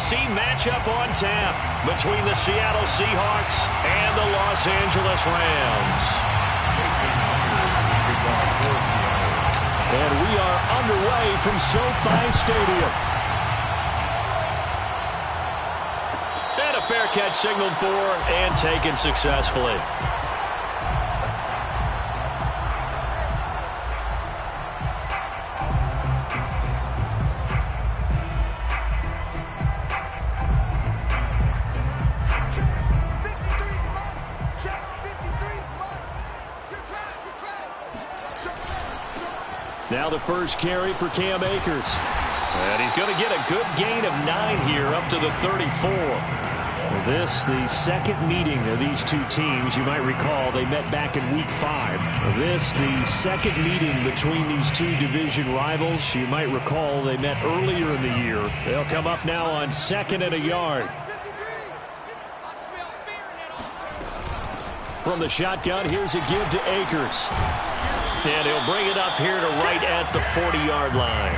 AFC matchup on tap between the Seattle Seahawks and the Los Angeles Rams. And we are underway from SoFi Stadium. And a fair catch signaled for and taken successfully. Now the first carry for Cam Akers. And he's going to get a good gain of 9 here up to the 34. This, the second meeting of these two teams. You might recall they met back in Week 5. This, the second meeting between these two division rivals. You might recall they met earlier in the year. They'll come up now on 2nd and a yard. From the shotgun, here's a give to Akers. And he'll bring it up here to right at the 40-yard line.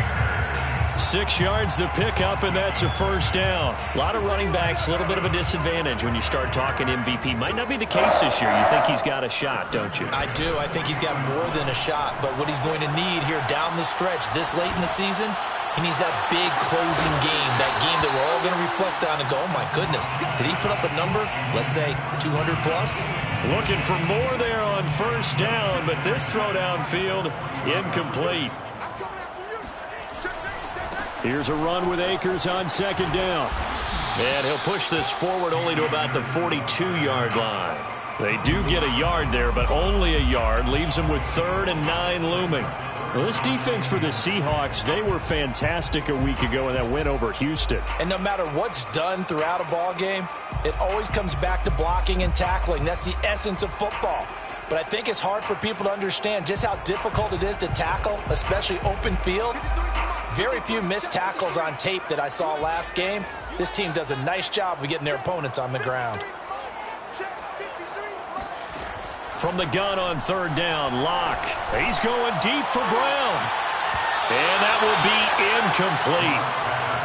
6 yards the pickup, and that's a first down. A lot of running backs, a little bit of a disadvantage when you start talking MVP. Might not be the case this year. You think he's got a shot, don't you? I do. I think he's got more than a shot. But what he's going to need here down the stretch this late in the season, he needs that big closing game, that game that we're all going to reflect on and go, oh, my goodness, did he put up a number, let's say, 200-plus? Looking for more there on first down, but this throw downfield incomplete. Here's a run with Akers on 2nd down. And he'll push this forward only to about the 42-yard line. They do get a yard there, but only a yard. Leaves them with 3rd and 9 looming. Well, this defense for the Seahawks, they were fantastic a week ago in that win over Houston. And no matter what's done throughout a ball game, it always comes back to blocking and tackling. That's the essence of football. But I think it's hard for people to understand just how difficult it is to tackle, especially open field. Very few missed tackles on tape that I saw last game. This team does a nice job of getting their opponents on the ground. From the gun on 3rd down, Locke. He's going deep for Brown. And that will be incomplete.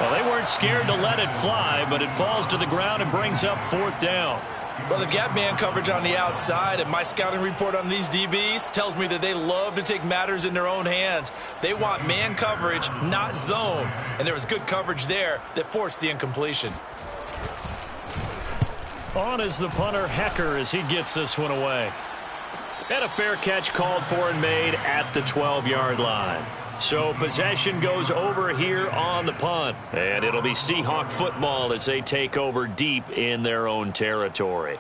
Well, they weren't scared to let it fly, but it falls to the ground and brings up 4th down. Well, they've got man coverage on the outside, and my scouting report on these DBs tells me that they love to take matters in their own hands. They want man coverage, not zone. And there was good coverage there that forced the incompletion. On is the punter, Hecker, as he gets this one away. And a fair catch called for and made at the 12-yard line. So possession goes over here on the punt. And it'll be Seahawk football as they take over deep in their own territory.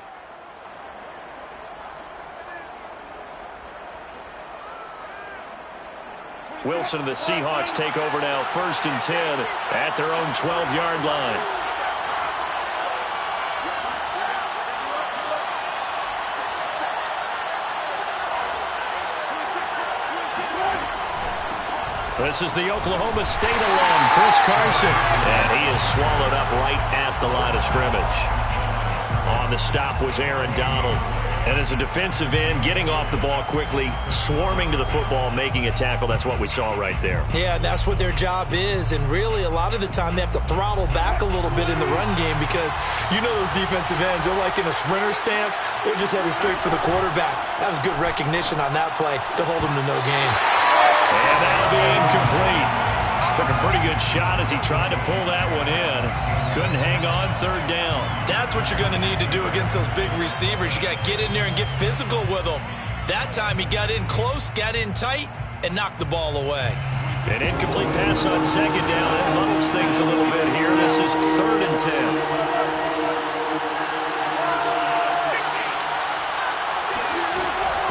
Wilson and the Seahawks take over now 1st and 10 at their own 12-yard line. This is the Oklahoma State alum, Chris Carson. And he is swallowed up right at the line of scrimmage. On the stop was Aaron Donald. And as a defensive end, getting off the ball quickly, swarming to the football, making a tackle. That's what we saw right there. Yeah, that's what their job is. And really, a lot of the time, they have to throttle back a little bit in the run game because you know those defensive ends, they're like in a sprinter stance. They're just headed straight for the quarterback. That was good recognition on that play to hold them to no gain. And that'll be incomplete. Took a pretty good shot as he tried to pull that one in. Couldn't hang on 3rd down. That's what you're going to need to do against those big receivers. You got to get in there and get physical with them. That time he got in close, got in tight, and knocked the ball away. An incomplete pass on 2nd down. That muddles things a little bit here. This is 3rd and 10.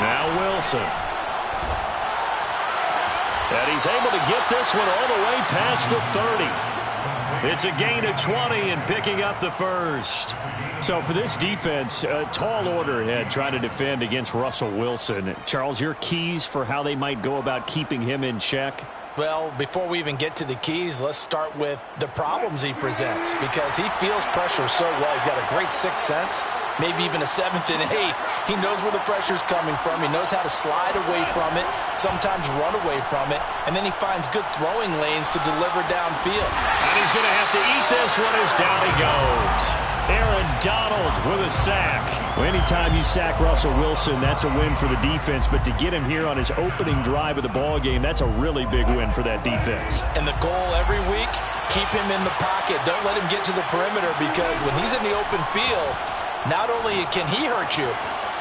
Now Wilson. And he's able to get this one all the way past the 30. It's a gain of 20 and picking up the first. So for this defense, a tall order ahead trying to defend against Russell Wilson. Charles, your keys for how they might go about keeping him in check? Well, before we even get to the keys, let's start with the problems he presents because he feels pressure so well. He's got a great sixth sense. maybe even a 7th and 8. He knows where the pressure's coming from. He knows how to slide away from it, sometimes run away from it, and then he finds good throwing lanes to deliver downfield. And he's going to have to eat this one as down he goes. Aaron Donald with a sack. Well, anytime you sack Russell Wilson, that's a win for the defense. But to get him here on his opening drive of the ball game, that's a really big win for that defense. And the goal every week, keep him in the pocket. Don't let him get to the perimeter, because when he's in the open field, not only can he hurt you,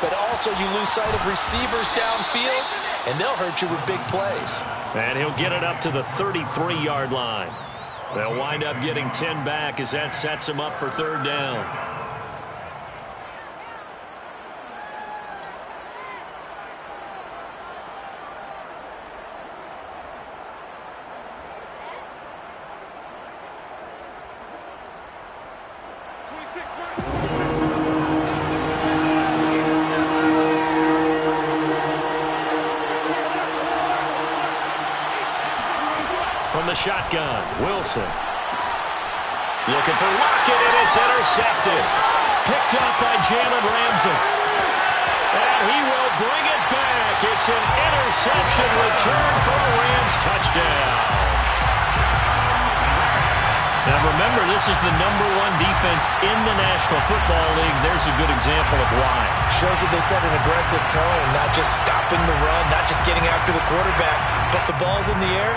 but also you lose sight of receivers downfield, and they'll hurt you with big plays. And he'll get it up to the 33-yard line. They'll wind up getting 10 back as that sets him up for third down. From the shotgun, Wilson. Looking for Lockett, and it's intercepted. Picked up by Jalen Ramsey. And he will bring it back. It's an interception return for a Rams touchdown. Now remember, this is the #1 defense in the National Football League. There's a good example of why. Shows that they set an aggressive tone, not just stopping the run, not just getting after the quarterback, but the ball's in the air.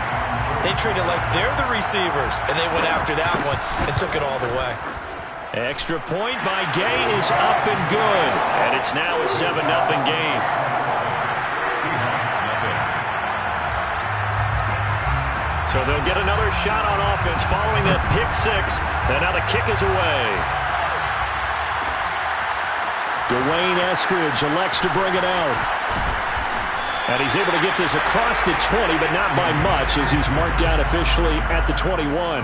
They treat it like they're the receivers, and they went after that one and took it all the way. Extra point by Gay is up and good. And it's now a 7-0 game. So they'll get another shot on offense following that pick six. And now the kick is away. Dwayne Eskridge elects to bring it out. And he's able to get this across the 20, but not by much, as he's marked down officially at the 21.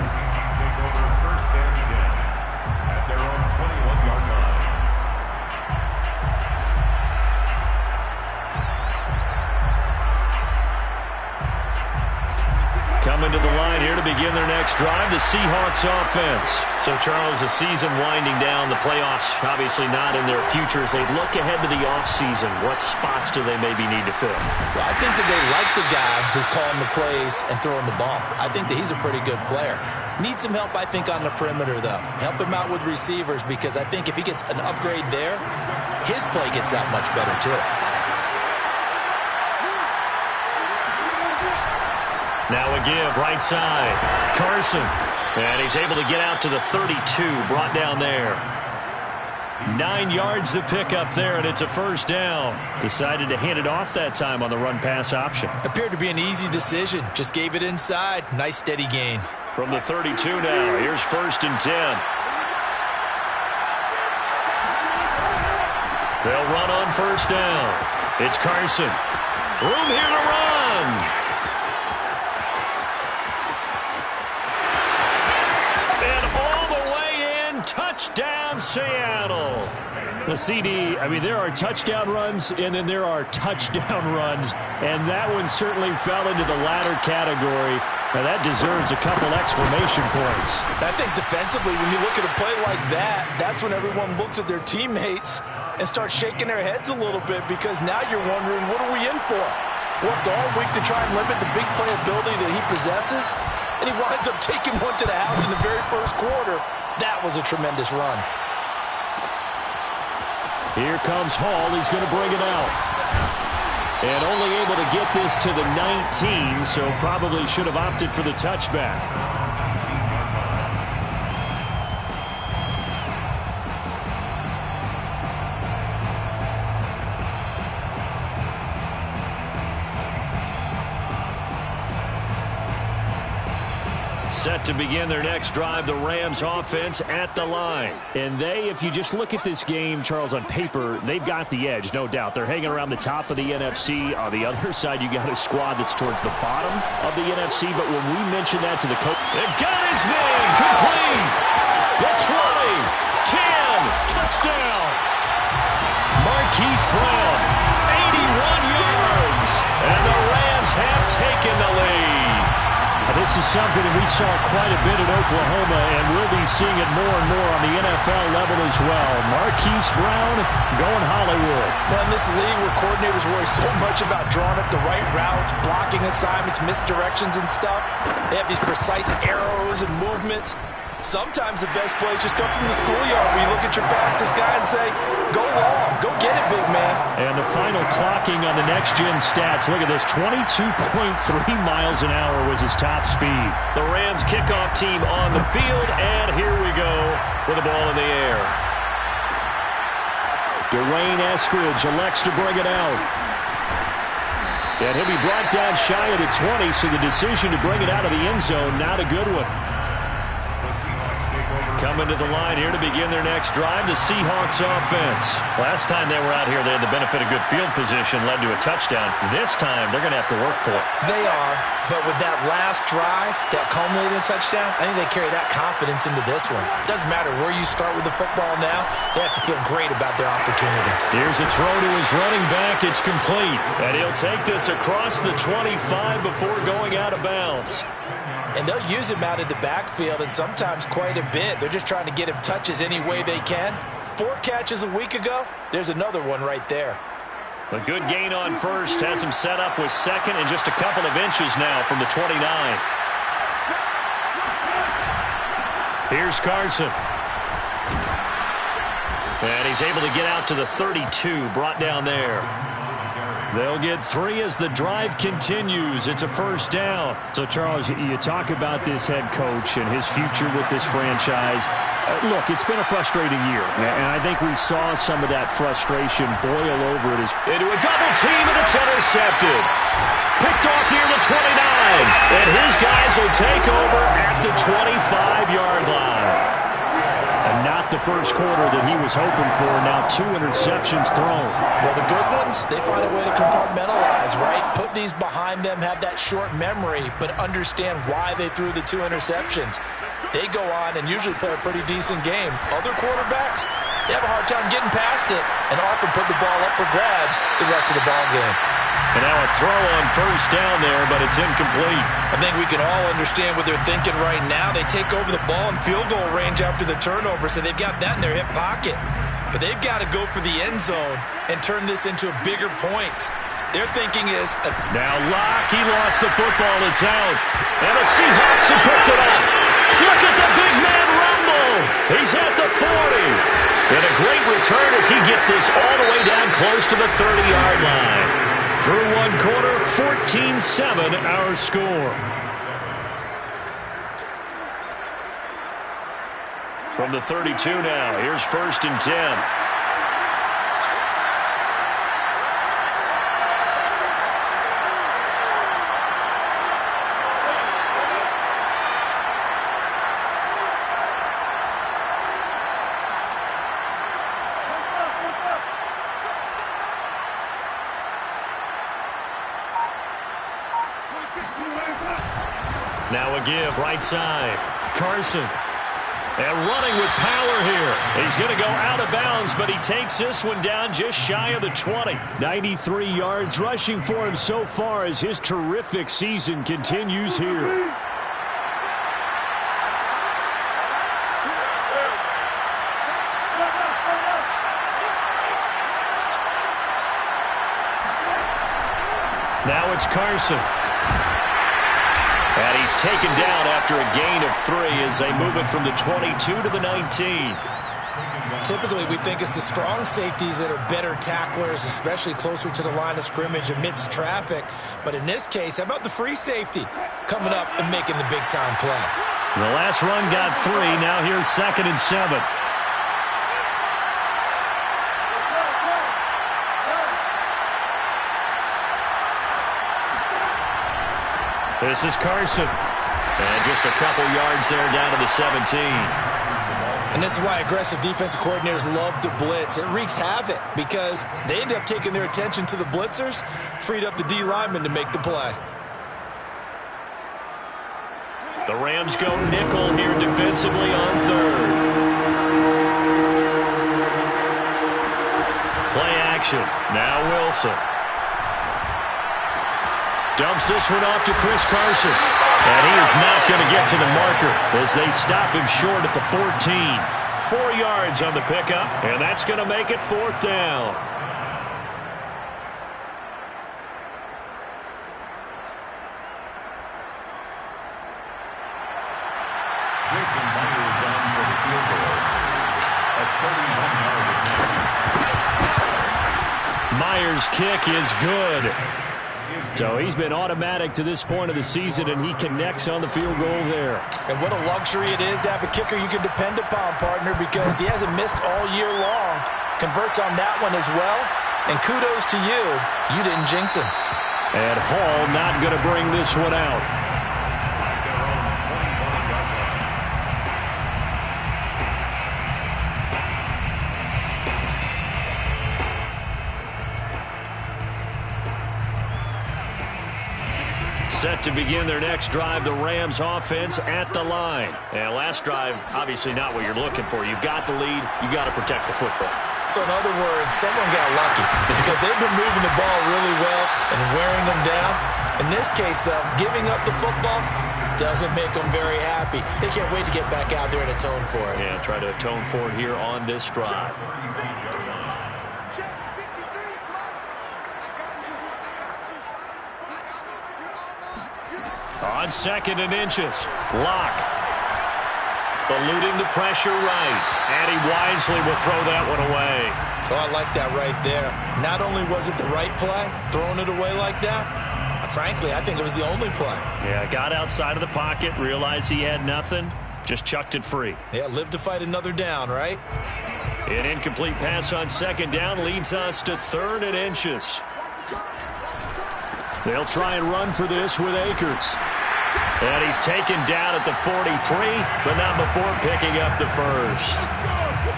Coming to the line here to begin their next drive, the Seahawks offense. So, Charles, the season winding down, the playoffs obviously not in their future. As they look ahead to the offseason, what spots do they maybe need to fill? Well, I think that they like the guy who's calling the plays and throwing the ball. I think that he's a pretty good player. Needs some help, I think, on the perimeter, though. Help him out with receivers, because I think if he gets an upgrade there, his play gets that much better, too. Now a give, right side. Carson. And he's able to get out to the 32, brought down there. 9 yards to pick up there, and it's a first down. Decided to hand it off that time on the run-pass option. Appeared to be an easy decision. Just gave it inside. Nice steady gain. From the 32 now, here's 1st and 10. They'll run on first down. It's Carson. Room here to run. Touchdown, Seattle. The CD, I mean, there are touchdown runs, and then there are touchdown runs, and that one certainly fell into the latter category. Now, that deserves a couple exclamation points. I think defensively, when you look at a play like that, that's when everyone looks at their teammates and starts shaking their heads a little bit, because now you're wondering, what are we in for? Worked all week to try and limit the big playability that he possesses, and he winds up taking one to the house in the very first quarter. That was a tremendous run. Here comes Hall. He's going to bring it out. And only able to get this to the 19, so probably should have opted for the touchback. Set to begin their next drive, the Rams offense at the line. And they, if you just look at this game, Charles, on paper, they've got the edge, no doubt. They're hanging around the top of the NFC. On the other side, you got a squad that's towards the bottom of the NFC. But when we mention that to the coach, they've got his man, complete. The 20, 10, touchdown. Marquise Brown, 81 yards. And the Rams have taken the lead. This this is something that we saw quite a bit in Oklahoma, and we'll be seeing it more and more on the NFL level as well. Marquise Brown going Hollywood. Well, in this league where coordinators worry so much about drawing up the right routes, blocking assignments, misdirections and stuff, they have these precise arrows and movements. Sometimes the best plays just come from the schoolyard where you look at your fastest guy and say, go long, go get it, big man. And the final clocking on the next-gen stats. Look at this, 22.3 miles an hour was his top speed. The Rams kickoff team on the field, and here we go with the ball in the air. Dwayne Eskridge elects to bring it out. And he'll be brought down shy of the 20, so the decision to bring it out of the end zone, not a good one. Coming to the line here to begin their next drive, the Seahawks offense. Last time they were out here, they had the benefit of good field position, led to a touchdown. This time, they're going to have to work for it. They are, but with that last drive, that culminated in a touchdown, I think they carry that confidence into this one. It doesn't matter where you start with the football now, they have to feel great about their opportunity. Here's a throw to his running back. It's complete. And he'll take this across the 25 before going out of bounds. And they'll use him out of the backfield, and sometimes quite a bit. They're just trying to get him touches any way they can. 4 catches a week ago. There's another one right there. A good gain on first has him set up with second and just a couple of inches now from the 29. Here's Carson. And he's able to get out to the 32, brought down there. They'll get 3 as the drive continues. It's a first down. So, Charles, you talk about this head coach and his future with this franchise. Look, it's been a frustrating year, and I think we saw some of that frustration boil over it. Into a double team, and it's intercepted. Picked off near the 29, and his guys will take over at the 25-yard line. And not the first quarter that he was hoping for. Now 2 interceptions thrown. Well, the good ones, they find a way to compartmentalize, right? Put these behind them, have that short memory, but understand why they threw the 2 interceptions. They go on and usually play a pretty decent game. Other quarterbacks, they have a hard time getting past it and often put the ball up for grabs the rest of the ball game. And now a throw on first down there, but it's incomplete. I think we can all understand what they're thinking right now. They take over the ball in field goal range after the turnover, so they've got that in their hip pocket. But they've got to go for the end zone and turn this into bigger points. Their thinking is... Now Locke, he lost the football. It's out. And the Seahawks have picked it up. Look at the big man rumble. He's at the 40. And a great return as he gets this all the way down close to the 30-yard line. Through one quarter, 14-7 our score. From the 32 now, here's 1st and 10. Now a give, right side. Carson. And running with power here. He's going to go out of bounds, but he takes this one down just shy of the 20. 93 yards rushing for him so far as his terrific season continues here. Now it's Carson. And he's taken down after a gain of 3 as they move it from the 22 to the 19. Typically, we think it's the strong safeties that are better tacklers, especially closer to the line of scrimmage amidst traffic. But in this case, how about the free safety coming up and making the big-time play? The last run got 3. Now here's 2nd and 7. This is Carson. And just a couple yards there down to the 17. And this is why aggressive defensive coordinators love to blitz. It wreaks havoc because they end up taking their attention to the blitzers, freed up the D lineman to make the play. The Rams go nickel here defensively on 3rd. Play action. Now Wilson. Dumps this one off to Chris Carson. And he is not going to get to the marker as they stop him short at the 14. 4 yards on the pickup, and that's going to make it 4th down. Jason Myers on for the field goal. A 31-yard attempt. Myers' kick is good. So he's been automatic to this point of the season, and he connects on the field goal there. And what a luxury it is to have a kicker you can depend upon, partner, because he hasn't missed all year long. Converts on that one as well. And kudos to you. You didn't jinx him. And Hall not going to bring this one out. Set to begin their next drive, the Rams offense at the line. And last drive, obviously not what you're looking for. You've got the lead. You've got to protect the football. So in other words, someone got lucky because they've been moving the ball really well and wearing them down. In this case, though, giving up the football doesn't make them very happy. They can't wait to get back out there and atone for it. Yeah, try to atone for it here on this drive. On 2nd and inches, Locke eluding the pressure right, and he wisely will throw that one away. Oh, I like that right there. Not only was it the right play, throwing it away like that, frankly, I think it was the only play. Yeah, got outside of the pocket, realized he had nothing, just chucked it free. Yeah, live to fight another down, right? An incomplete pass on 2nd down leads us to 3rd and inches. They'll try and run for this with Akers. And he's taken down at the 43, but not before picking up the first.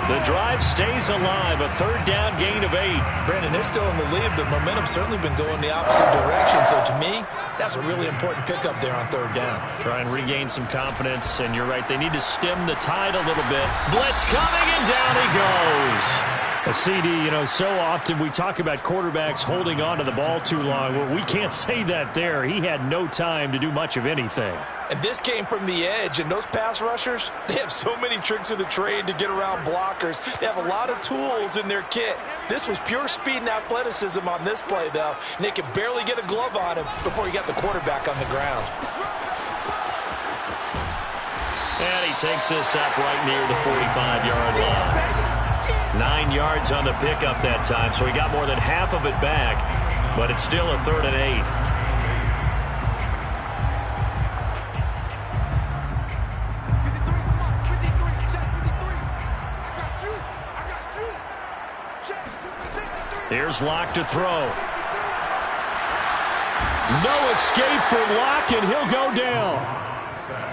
The drive stays alive, a 3rd down gain of 8. Brandon, they're still in the lead, but momentum's certainly been going the opposite direction. So to me, that's a really important pickup there on 3rd down. Try and regain some confidence, and you're right, they need to stem the tide a little bit. Blitz coming, and down he goes. A CD, you know, so often we talk about quarterbacks holding on to the ball too long. Well, we can't say that there. He had no time to do much of anything. And this came from the edge, and those pass rushers, they have so many tricks of the trade to get around blockers. They have a lot of tools in their kit. This was pure speed and athleticism on this play, though, and they could barely get a glove on him before he got the quarterback on the ground. And he takes this up right near the 45-yard line. 9 yards on the pickup that time, so he got more than half of it back, but it's still a 3rd and 8. Here's Locke to throw. No escape for Locke, and he'll go down.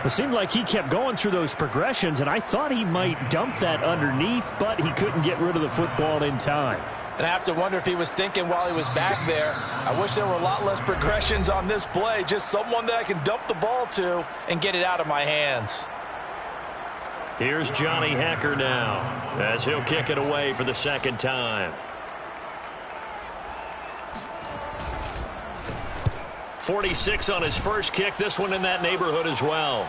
It seemed like he kept going through those progressions, and I thought he might dump that underneath, but he couldn't get rid of the football in time. And I have to wonder if he was thinking while he was back there, I wish there were a lot less progressions on this play, just someone that I can dump the ball to and get it out of my hands. Here's Johnny Hecker now, as he'll kick it away for the 2nd time. 46 on his first kick, this one in that neighborhood as well.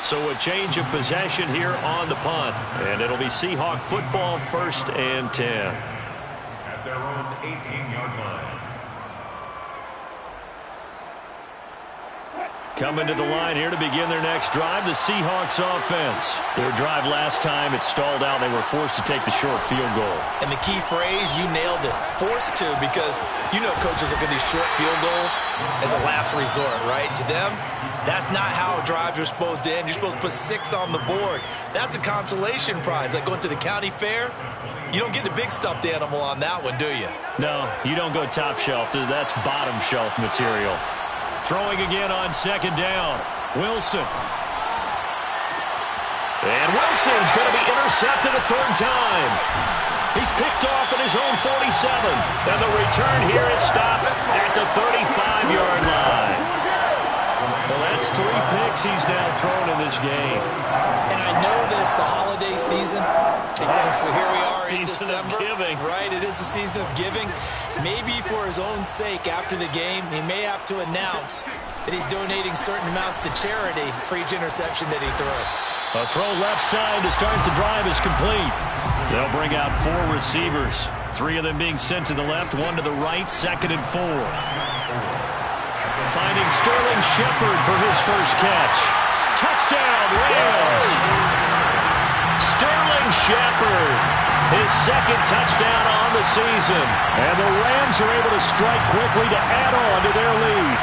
So a change of possession here on the punt, and it'll be Seahawk football, 1st and 10. At their own 18-yard line. Coming to the line here to begin their next drive, the Seahawks offense. Their drive last time, it stalled out. They were forced to take the short field goal. And the key phrase, you nailed it, forced to, because you know coaches look at these short field goals as a last resort, right? To them, that's not how drives are supposed to end. You're supposed to put 6 on the board. That's a consolation prize, like going to the county fair. You don't get the big stuffed animal on that one, do you? No, you don't go top shelf. That's bottom shelf material. Throwing again on 2nd down. Wilson. And Wilson's going to be intercepted a 3rd time. He's picked off at his own 47. And the return here is stopped at the 35-yard line. Well, that's 3 picks he's now thrown in this game. And I know this, the holiday season, because here we are in December. Season of giving. Right, it is the season of giving. Maybe for his own sake, after the game, he may have to announce that he's donating certain amounts to charity for each interception that he threw. A throw left side to start the drive is complete. They'll bring out 4 receivers. 3 of them being sent to the left, 1 to the right, 2nd and 4. Finding Sterling Shepard for his first catch. Touchdown, Rams! Sterling Shepard, his 2nd touchdown on the season. And the Rams are able to strike quickly to add on to their lead.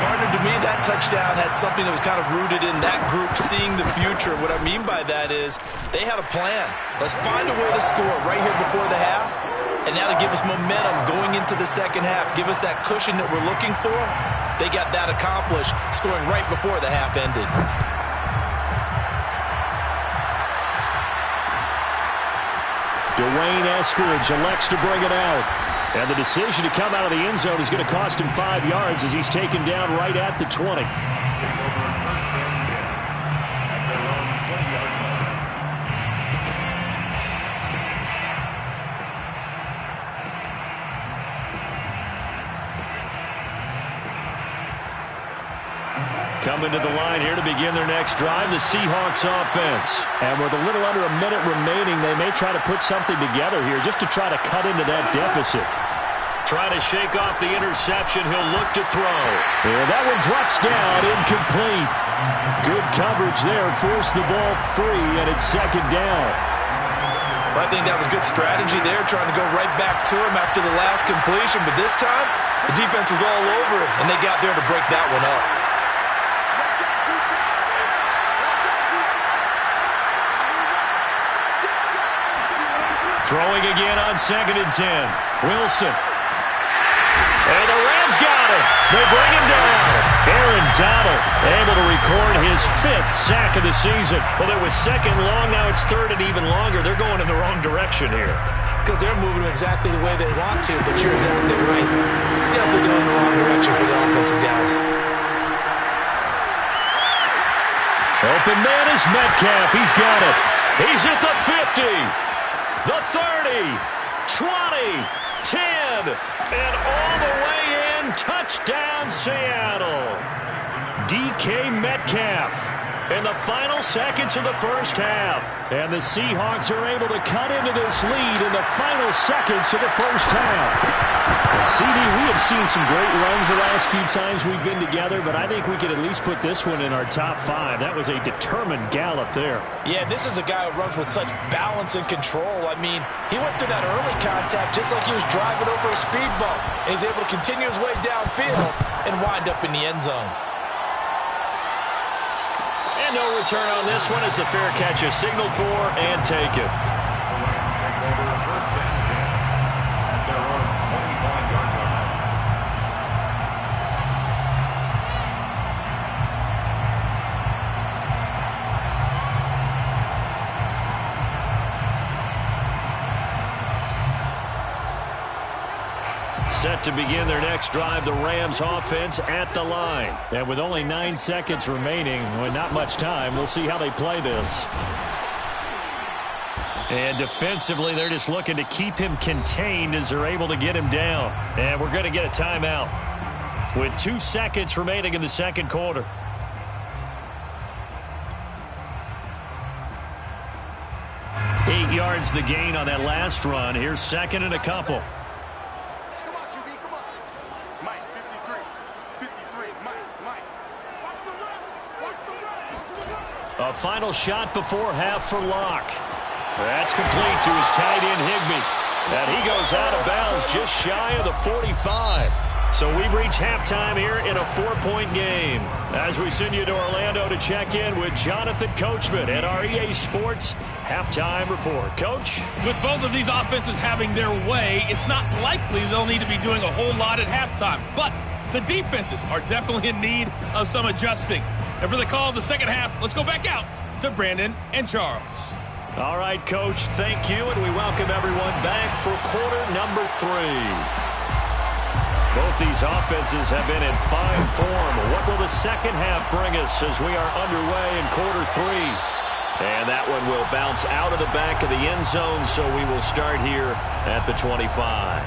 Partner, to me, that touchdown had something that was kind of rooted in that group seeing the future. What I mean by that is they had a plan. Let's find a way to score right here before the half, and now to give us momentum going into the second half, give us that cushion that we're looking for. They got that accomplished, scoring right before the half ended. Dwayne Eskridge elects to bring it out. And the decision to come out of the end zone is going to cost him 5 yards as he's taken down right at the 20. Coming to the line here to begin their next drive, the Seahawks offense. And with a little under a minute remaining, they may try to put something together here just to try to cut into that deficit. Trying to shake off the interception. He'll look to throw. And that one drops down, incomplete. Good coverage there. Forced the ball free, and it's 2nd down. Well, I think that was good strategy there, trying to go right back to him after the last completion. But this time, the defense was all over him, and they got there to break that one up. Throwing again on 2nd and 10. Wilson. And the Rams got him. They bring him down. Aaron Donald able to record his 5th sack of the season. Well, it was 2nd long. Now it's 3rd and even longer. They're going in the wrong direction here. Because they're moving exactly the way they want to, but you're exactly right. Definitely going in the wrong direction for the offensive guys. Open man is Metcalf. He's got it. He's at the 50. The 30, 20, 10, and all the way in. Touchdown, Seattle. DK Metcalf in the final seconds of the first half. And the Seahawks are able to cut into this lead in the final seconds of the first half. And CD, we have seen some great runs the last few times we've been together, but I think we could at least put this one in our top 5. That was a determined gallop there. Yeah, this is a guy who runs with such balance and control. I mean, he went through that early contact just like he was driving over a speed bump. And he's able to continue his way downfield and wind up in the end zone. And no return on this one as the fair catch is signaled for and taken. Set to begin their next drive, the Rams offense at the line. And with only 9 seconds remaining, with not much time, we'll see how they play this. And defensively, they're just looking to keep him contained as they're able to get him down. And we're going to get a timeout with 2 seconds remaining in the second quarter. Eight yards the gain on that last run. Here's 2nd and a couple. A final shot before half for Locke. That's complete to his tight end, Higbee. And he goes out of bounds just shy of the 45. So we've reached halftime here in a 4-point game. As we send you to Orlando to check in with Jonathan Coachman at our EA Sports Halftime Report. Coach? With both of these offenses having their way, it's not likely they'll need to be doing a whole lot at halftime. But the defenses are definitely in need of some adjusting. And for the call of the second half, let's go back out to Brandon and Charles. All right, Coach, thank you, and we welcome everyone back for quarter number 3. Both these offenses have been in fine form. What will the second half bring us as we are underway in quarter 3? And that one will bounce out of the back of the end zone, so we will start here at the 25.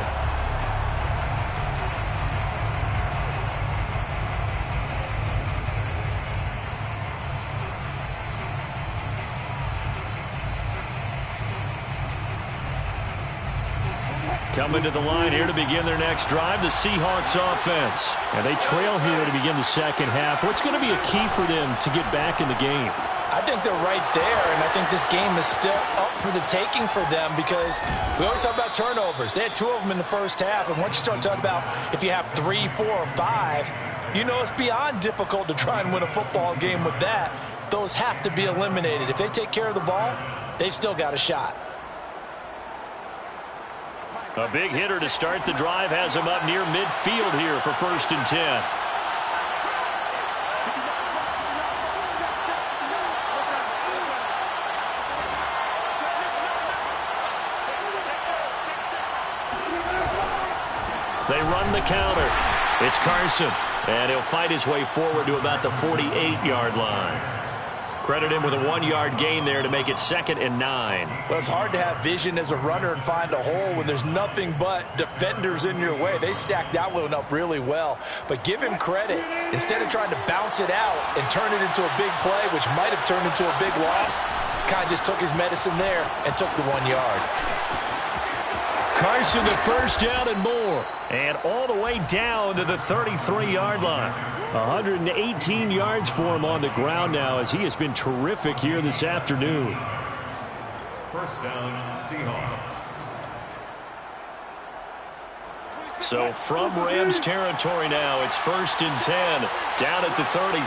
Coming to the line here to begin their next drive, the Seahawks offense. And they trail here to begin the second half. What's going to be a key for them to get back in the game? I think they're right there, and I think this game is still up for the taking for them because we always talk about turnovers. They had 2 of them in the first half, and once you start talking about if you have 3, 4, or 5, you know it's beyond difficult to try and win a football game with that. Those have to be eliminated. If they take care of the ball, they've still got a shot. A big hitter to start the drive has him up near midfield here for 1st and 10. They run the counter. It's Carson, and he'll fight his way forward to about the 48-yard line. Credit him with a 1-yard gain there to make it 2nd and 9. Well, it's hard to have vision as a runner and find a hole when there's nothing but defenders in your way. They stacked that one up really well. But give him credit. Instead of trying to bounce it out and turn it into a big play, which might have turned into a big loss, kind of just took his medicine there and took the 1 yard. Carson, the first down and more. And all the way down to the 33-yard line. 118 yards for him on the ground now as he has been terrific here this afternoon. First down, Seahawks. So from Rams territory now, it's 1st and 10, down at the 33.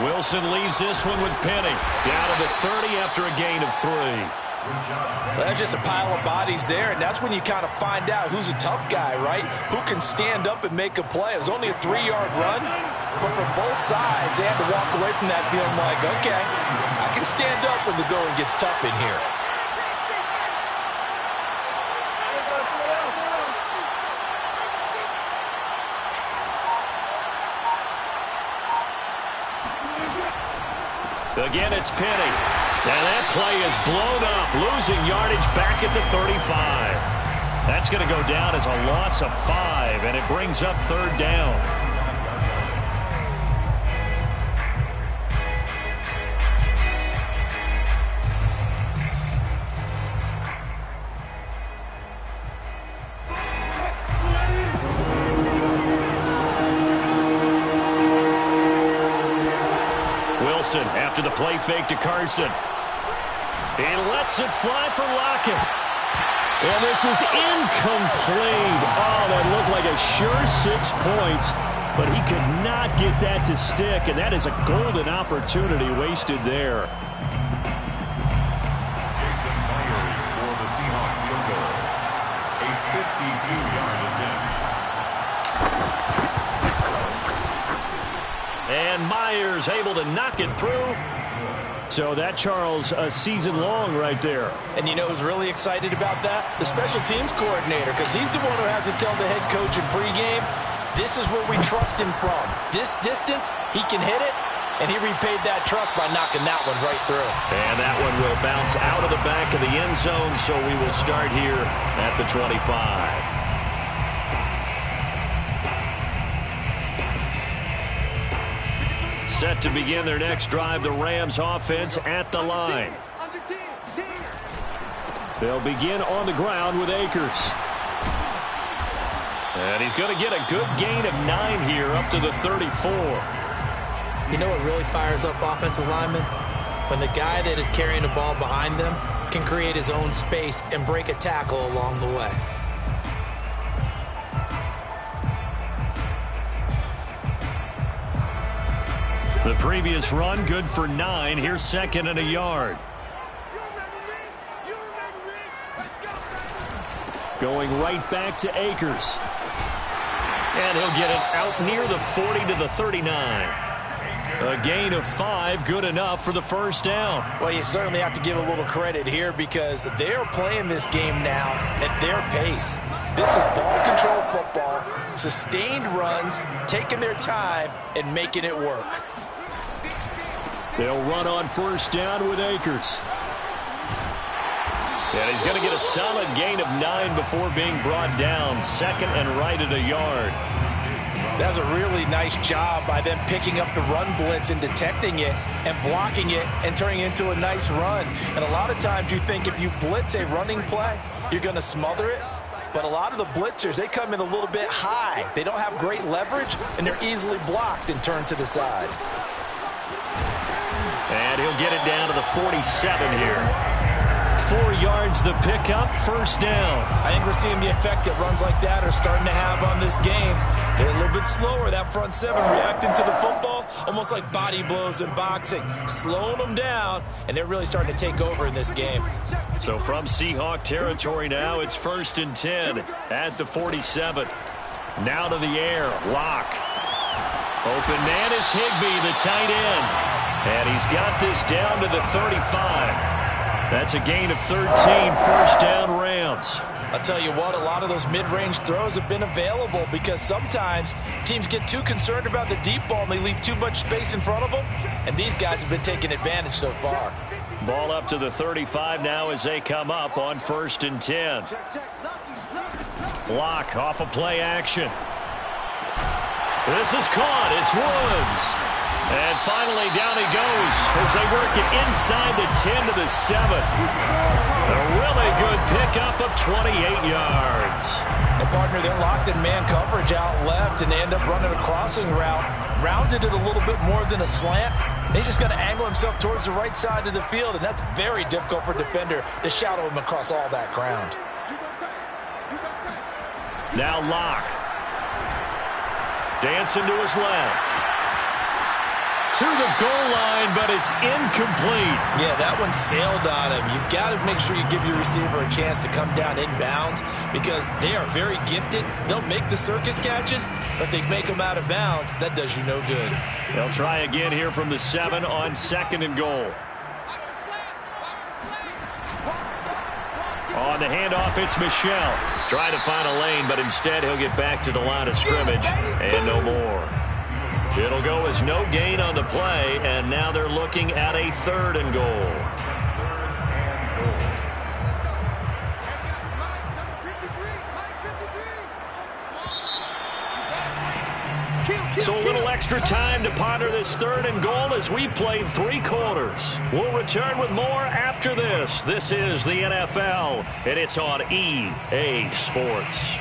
Wilson leaves this one with Penny, down at the 30 after a gain of 3. Well, there's just a pile of bodies there, and that's when you kind of find out who's a tough guy, right? Who can stand up and make a play. It was only a 3-yard run, but for both sides, they had to walk away from that feeling like, okay, I can stand up when the going gets tough in here. Again, it's Penny. And that play is blown up, losing yardage back at the 35. That's going to go down as a loss of 5, and it brings up 3rd down. Wilson after the play fake to Carson. He lets it fly for Lockett. And this is incomplete. Oh, that looked like a sure 6 points, but he could not get that to stick, and that is a golden opportunity wasted there. Jason Myers for the Seahawks field goal. A 52-yard attempt. And Myers able to knock it through. So that, Charles, a season long right there. And you know who's really excited about that? The special teams coordinator, because he's the one who has to tell the head coach in pregame, this is where we trust him from. This distance, he can hit it, and he repaid that trust by knocking that one right through. And that one will bounce out of the back of the end zone, so we will start here at the 25. Set to begin their next drive, the Rams offense at the line. They'll begin on the ground with Akers. And he's going to get a good gain of 9 here up to the 34. You know what really fires up offensive linemen? When the guy that is carrying the ball behind them can create his own space and break a tackle along the way. The previous run good for 9. Here's 2nd and a yard. Going right back to Akers. And he'll get it out near the 40 to the 39. A gain of 5, good enough for the first down. Well, you certainly have to give a little credit here because they're playing this game now at their pace. This is ball control football, sustained runs, taking their time and making it work. They'll run on first down with Akers. And he's going to get a solid gain of 9 before being brought down. Second and right at a yard. That's a really nice job by them picking up the run blitz and detecting it and blocking it and turning it into a nice run. And a lot of times you think if you blitz a running play, you're going to smother it. But a lot of the blitzers, they come in a little bit high. They don't have great leverage, and they're easily blocked and turned to the side. And he'll get it down to the 47 here. 4 yards the pickup, first down. I think we're seeing the effect that runs like that are starting to have on this game. They're a little bit slower, that front seven, reacting to the football, almost like body blows in boxing, slowing them down, and they're really starting to take over in this game. So from Seahawk territory now, it's 1st and 10 at the 47. Now to the air, Locke. Open man is Higbee, the tight end. And he's got this down to the 35. That's a gain of 13, first down Rams. I'll tell you what, a lot of those mid-range throws have been available because sometimes teams get too concerned about the deep ball and they leave too much space in front of them, and these guys have been taking advantage so far. Ball up to the 35 now as they come up on 1st and 10. Block off of play action. This is caught. It's Woods. And finally, down he goes as they work it inside the 10 to the 7. A really good pickup of 28 yards. And, partner, they're locked in man coverage out left, and they end up running a crossing route. Rounded it a little bit more than a slant. And he's just going to angle himself towards the right side of the field, and that's very difficult for a defender to shadow him across all that ground. Now Locke. Dancing to his left. To the goal line, but it's incomplete. Yeah, that one sailed on him. You've got to make sure you give your receiver a chance to come down inbounds because they are very gifted. They'll make the circus catches, but they make them out of bounds. That does you no good. They'll try again here from the 7 on 2nd and goal. On the handoff, it's Michel. Trying to find a lane, but instead he'll get back to the line of scrimmage and no more. It'll go as no gain on the play, and now they're looking at a 3rd and goal. So a little extra time to ponder this 3rd and goal as we played 3 quarters. We'll return with more after this. This is the NFL, and it's on EA Sports.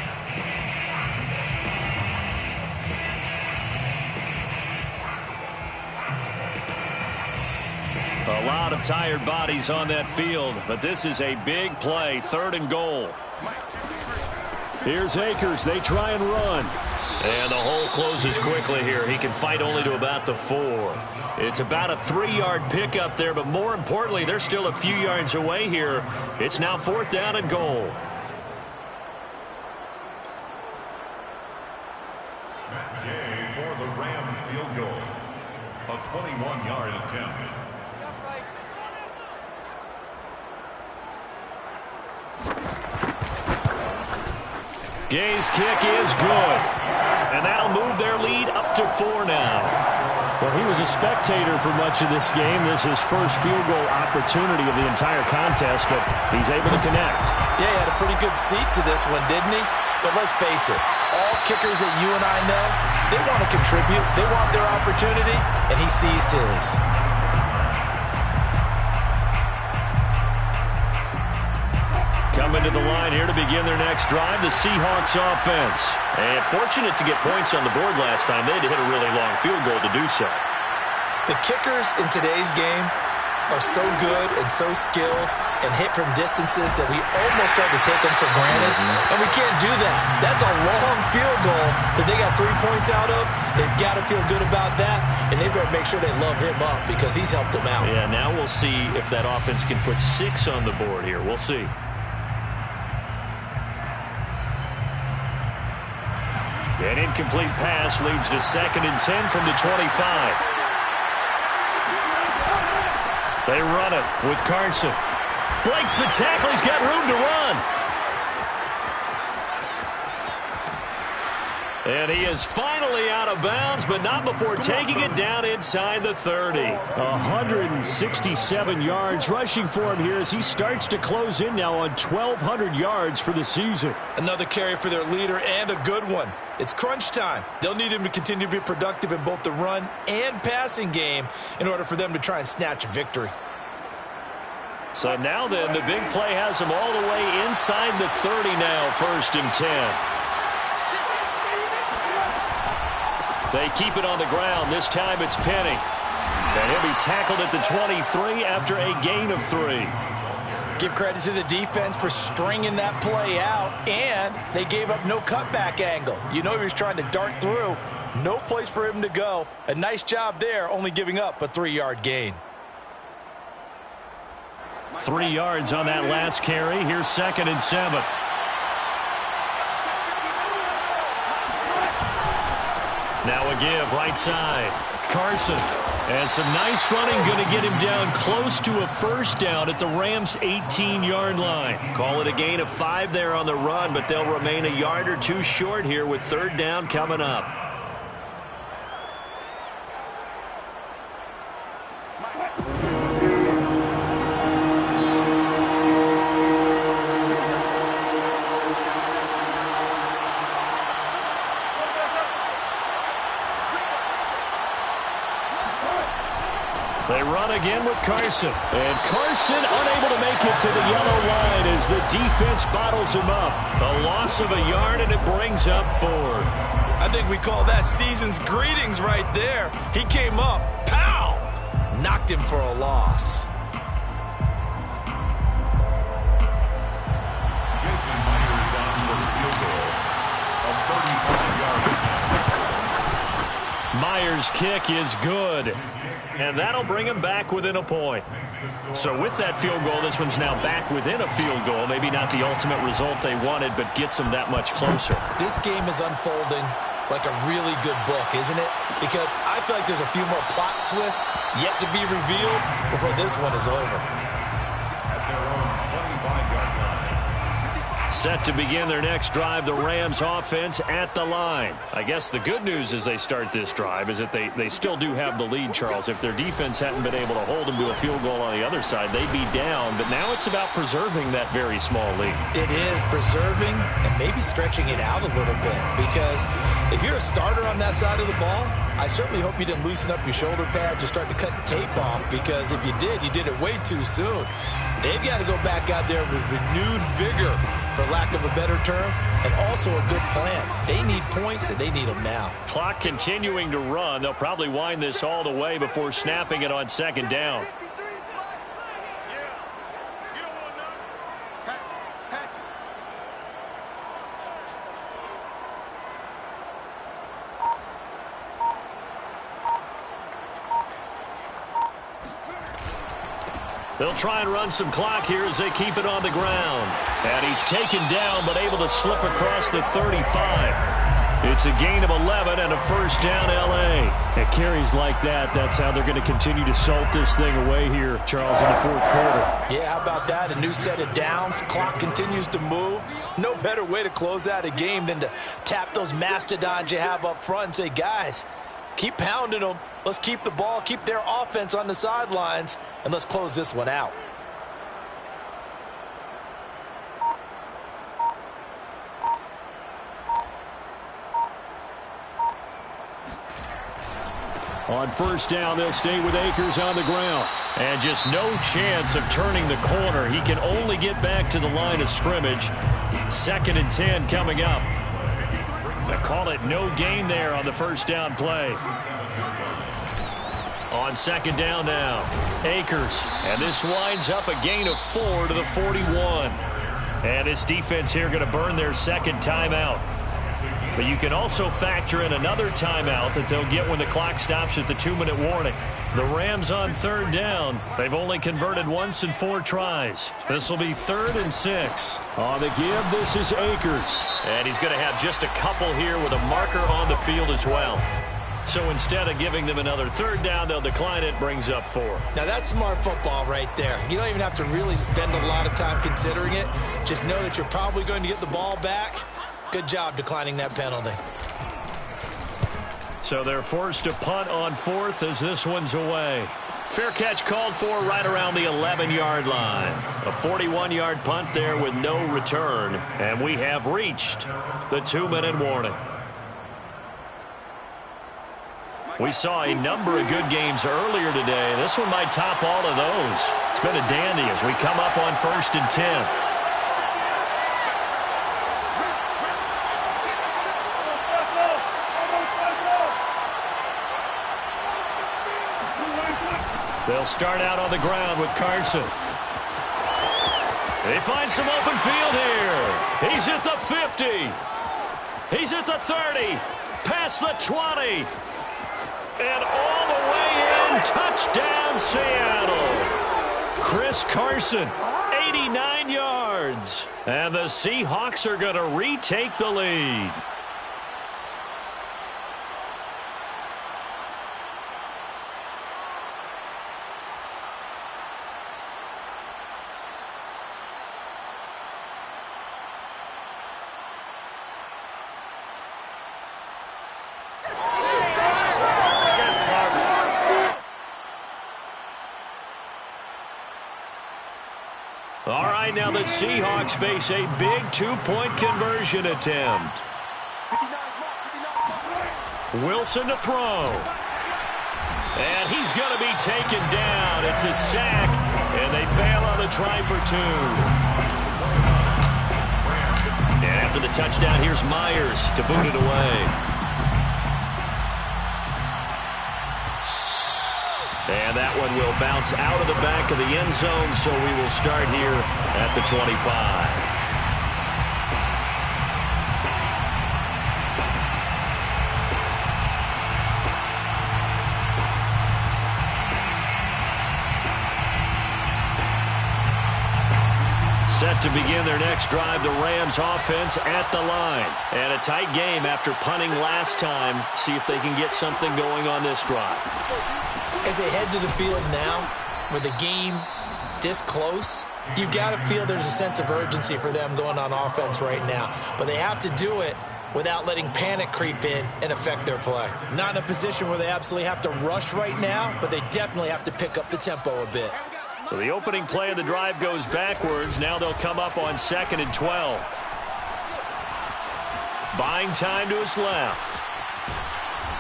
A lot of tired bodies on that field, but this is a big play, 3rd and goal. Here's Akers. They try and run. And the hole closes quickly here. He can fight only to about the 4. It's about a 3-yard pickup there, but more importantly, they're still a few yards away here. It's now 4th down and goal. Matt Gay for the Rams field goal. A 21-yard attempt. Gay's kick is good. And that'll move their lead up to 4 now. Well, he was a spectator for much of this game. This is his first field goal opportunity of the entire contest, but he's able to connect. Yeah, he had a pretty good seat to this one, didn't he? But let's face it, all kickers that you and I know, they want to contribute. They want their opportunity, and he seized his. Coming to the line here to begin their next drive, the Seahawks offense. And fortunate to get points on the board last time. They had to hit a really long field goal to do so. The kickers in today's game are so good and so skilled and hit from distances that we almost start to take them for granted. And we can't do that. That's a long field goal that they got 3 points out of. They've got to feel good about that, and they better make sure they love him up because he's helped them out. Yeah, now we'll see if that offense can put 6 on the board here. We'll see. An incomplete pass leads to 2nd and 10 from the 25. They run it with Carson. Breaks the tackle. He's got room to run. And he is finally out of bounds, but not before taking it down inside the 30. 167 yards rushing for him here as he starts to close in now on 1,200 yards for the season. Another carry for their leader and a good one. It's crunch time. They'll need him to continue to be productive in both the run and passing game in order for them to try and snatch a victory. So now then, the big play has him all the way inside the 30 now, 1st and 10. They keep it on the ground. This time it's Penny. And he'll be tackled at the 23 after a gain of 3. Give credit to the defense for stringing that play out, and they gave up no cutback angle. You know he was trying to dart through. No place for him to go. A nice job there, only giving up a 3-yard gain. 3 yards on that last carry. Here's 2nd and 7. Now a give, right side. Carson. And some nice running, going to get him down close to a 1st down at the Rams' 18-yard line. Call it a gain of 5 there on the run, but they'll remain a yard or 2 short here with 3rd down coming up. They run again with Carson. And Carson unable to make it to the yellow line as the defense bottles him up. A loss of a yard, and it brings up 4th. I think we call that season's greetings right there. He came up, pow! Knocked him for a loss. Jason Myers on for the field goal. A 35-yard attempt. Myers' kick is good. And that'll bring him back within a point. So with that field goal, this one's now back within a field goal. Maybe not the ultimate result they wanted, but gets them that much closer. This game is unfolding like a really good book, isn't it? Because I feel like there's a few more plot twists yet to be revealed before this one is over. At their own 25-yard line. Set to begin their next drive, the Rams offense at the line. I guess the good news as they start this drive is that they still do have the lead, Charles. If their defense hadn't been able to hold them to a field goal on the other side, they'd be down. But now it's about preserving that very small lead. It is preserving and maybe stretching it out a little bit. Because if you're a starter on that side of the ball, I certainly hope you didn't loosen up your shoulder pads or start to cut the tape off. Because if you did it way too soon. They've got to go back out there with renewed vigor, for lack of a better term, and also a good plan. They need points, and they need them now. Clock continuing to run. They'll probably wind this all the way before snapping it on 2nd down. They'll try and run some clock here as they keep it on the ground. And he's taken down but able to slip across the 35. It's a gain of 11 and a 1st down L.A. It carries like that. That's how they're going to continue to salt this thing away here, Charles, in the 4th quarter. Yeah, how about that? A new set of downs. Clock continues to move. No better way to close out a game than to tap those mastodons you have up front and say, guys, keep pounding them. Let's keep the ball, keep their offense on the sidelines, and let's close this one out. On 1st down, they'll stay with Akers on the ground. And just no chance of turning the corner. He can only get back to the line of scrimmage. 2nd and 10 coming up. I call it no gain there on the 1st down play. On 2nd down now, Akers. And this winds up a gain of 4 to the 41. And this defense here going to burn their 2nd timeout. But you can also factor in another timeout that they'll get when the clock stops at the 2-minute warning. The Rams on 3rd down. They've only converted once in 4 tries. This will be 3rd and 6. On the give, this is Akers. And he's going to have just a couple here with a marker on the field as well. So instead of giving them another 3rd down, they'll decline it, brings up 4. Now that's smart football right there. You don't even have to really spend a lot of time considering it. Just know that you're probably going to get the ball back. Good job declining that penalty. So they're forced to punt on fourth as this one's away. Fair catch called for right around the 11-yard line. A 41-yard punt there with no return. And we have reached the 2-minute warning. We saw a number of good games earlier today. This one might top all of those. It's been a dandy as we come up on 1st and 10. They'll start out on the ground with Carson. They find some open field here. He's at the 50. He's at the 30. Past the 20. And all the way in. Touchdown, Seattle. Chris Carson, 89 yards. And the Seahawks are going to retake the lead. All right, now the Seahawks face a big two-point conversion attempt. Wilson to throw. And he's going to be taken down. It's a sack, and they fail on the try for two. And after the touchdown, here's Myers to boot it away. And that one will bounce out of the back of the end zone, so we will start here at the 25. Set to begin their next drive, the Rams offense at the line. And a tight game after punting last time. See if they can get something going on this drive. As they head to the field now, with the game this close, you've got to feel there's a sense of urgency for them going on offense right now. But they have to do it without letting panic creep in and affect their play. Not in a position where they absolutely have to rush right now, but they definitely have to pick up the tempo a bit. So the opening play of the drive goes backwards. Now they'll come up on 2nd and 12. Buying time to his left.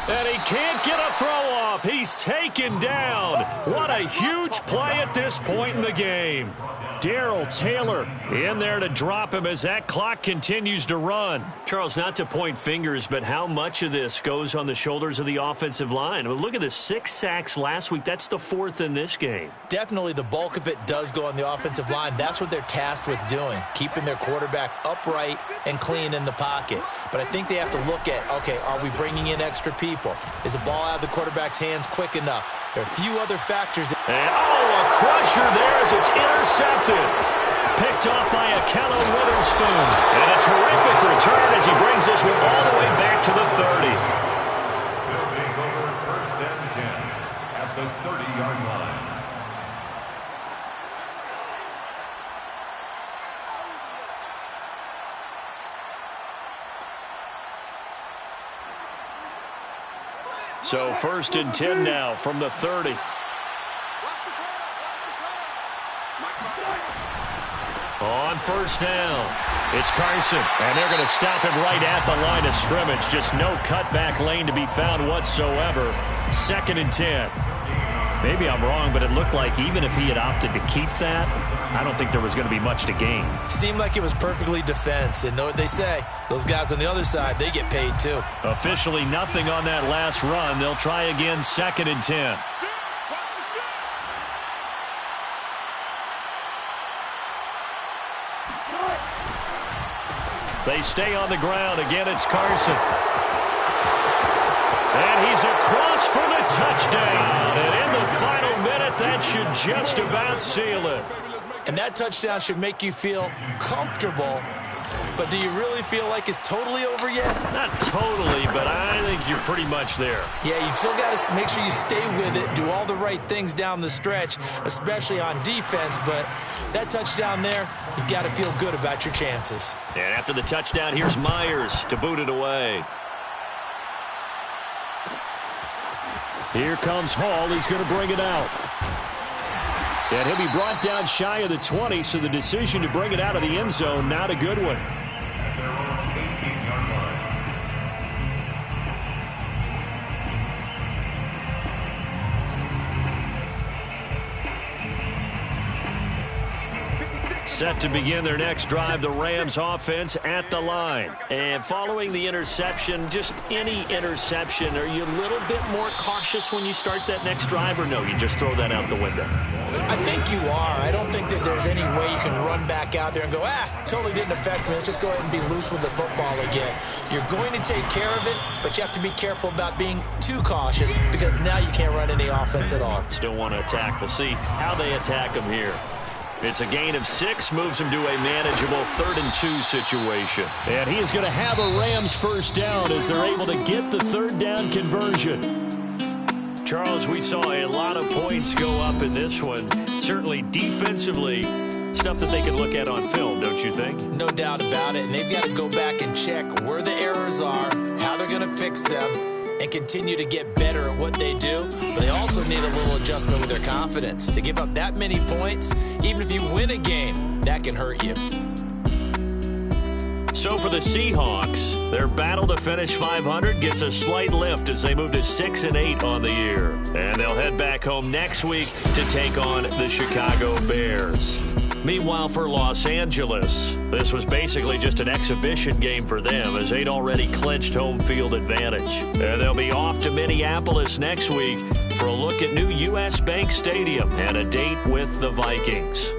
And he can't get a throw off. He's taken down. What a huge play at this point in the game. Darrell Taylor in there to drop him as that clock continues to run. Charles, not to point fingers, but how much of this goes on the shoulders of the offensive line? I mean, look at the 6 sacks last week. That's the 4th in this game. Definitely the bulk of it does go on the offensive line. That's what they're tasked with doing, keeping their quarterback upright and clean in the pocket. But I think they have to look at, okay, are we bringing in extra people? Is the ball out of the quarterback's hands quick enough? There are a few other factors. And, a crusher there as it's intercepted. Picked off by Akello Witherspoon. And a terrific return as he brings this one all the way back to the 30. They'll take over 1st and 10 at the 30-yard line. So 1st and 10 now from the 30. On 1st down, it's Carson, and they're going to stop him right at the line of scrimmage. Just no cutback lane to be found whatsoever. 2nd and 10. Maybe I'm wrong, but it looked like even if he had opted to keep that, I don't think there was going to be much to gain. Seemed like it was perfectly defense, and know what they say. Those guys on the other side, they get paid too. Officially nothing on that last run. They'll try again 2nd and 10. They stay on the ground. Again, it's Carson. And he's across for the touchdown. And in the final minute, that should just about seal it. And that touchdown should make you feel comfortable. But do you really feel like it's totally over yet? Not totally, but I think you're pretty much there. Yeah, you've still got to make sure you stay with it, do all the right things down the stretch, especially on defense. But that touchdown there, you've got to feel good about your chances. And after the touchdown, here's Myers to boot it away. Here comes Hall. He's going to bring it out. And he'll be brought down shy of the 20, so the decision to bring it out of the end zone, not a good one. At their own 18-yard line. Set to begin their next drive, the Rams offense at the line. And following the interception, just any interception, are you a little bit more cautious when you start that next drive, or no, you just throw that out the window? I think you are. I don't think that there's any way you can run back out there and go, totally didn't affect me. Let's just go ahead and be loose with the football again. You're going to take care of it, but you have to be careful about being too cautious because now you can't run any offense at all. Still want to attack. We'll see how they attack them here. It's a gain of 6, moves him to a manageable 3rd-and-2 situation. And he is going to have a Rams first down as they're able to get the 3rd down conversion. Charles, we saw a lot of points go up in this one. Certainly defensively, stuff that they can look at on film, don't you think? No doubt about it. And they've got to go back and check where the errors are, how they're going to fix them, and continue to get better at what they do. But they also need a little adjustment with their confidence. To give up that many points, even if you win a game, that can hurt you. So for the Seahawks, their battle to finish 500 gets a slight lift as they move to 6-8 on the year. And they'll head back home next week to take on the Chicago Bears. Meanwhile, for Los Angeles, this was basically just an exhibition game for them as they'd already clinched home field advantage. And they'll be off to Minneapolis next week for a look at new U.S. Bank Stadium and a date with the Vikings.